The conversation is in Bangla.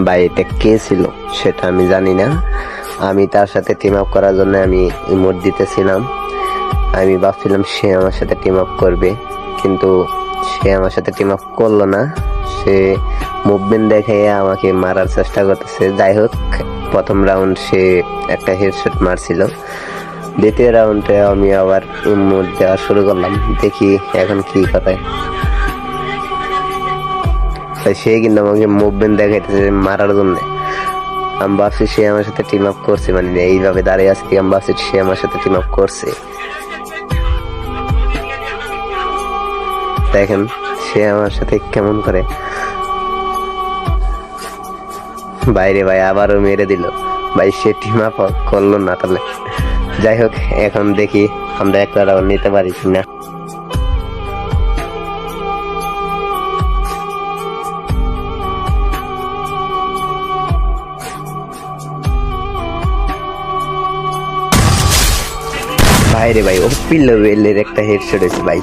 ভাই এটা কে ছিল সেটা আমি জানি না। আমি তার সাথে টিম আপ করার জন্য আমি ইমোট দিতেছিলাম। আমি ভাবছিলাম সে আমার সাথে টিম আপ করবে, কিন্তু সে আমার সাথে টিম আপ করলো না। সে মুভমেন্ট দেখে আমাকে মারার চেষ্টা করতেছে। যাই হোক, প্রথম রাউন্ড সে একটা হেডশট মারছিল। দ্বিতীয় রাউন্ডে আমি আবার ইমোট দেওয়া শুরু করলাম, দেখি এখন কি কথা। সে কিন্তু আমাকে মুভমেন্ট দেখাইতেছে মারার জন্য। আমি ভাবছি সে আমার সাথে টিম আপ করছে, মানে এইভাবে দাঁড়িয়ে আছে, আমি ভাবছি সে আমার সাথে টিম আপ করছে। দেখেন সে আমার সাথে কেমন করে। বাইরে ভাই আবারও মেরে দিল। ভাই সে টিম আপ করলো না তাহলে। যাই হোক, এখন দেখি আমরা একটা রাউন্ড নিতে পারি কিনা। ভাই রে ভাই, ও পিল্লের একটা হেডশট হয়েছে ভাই।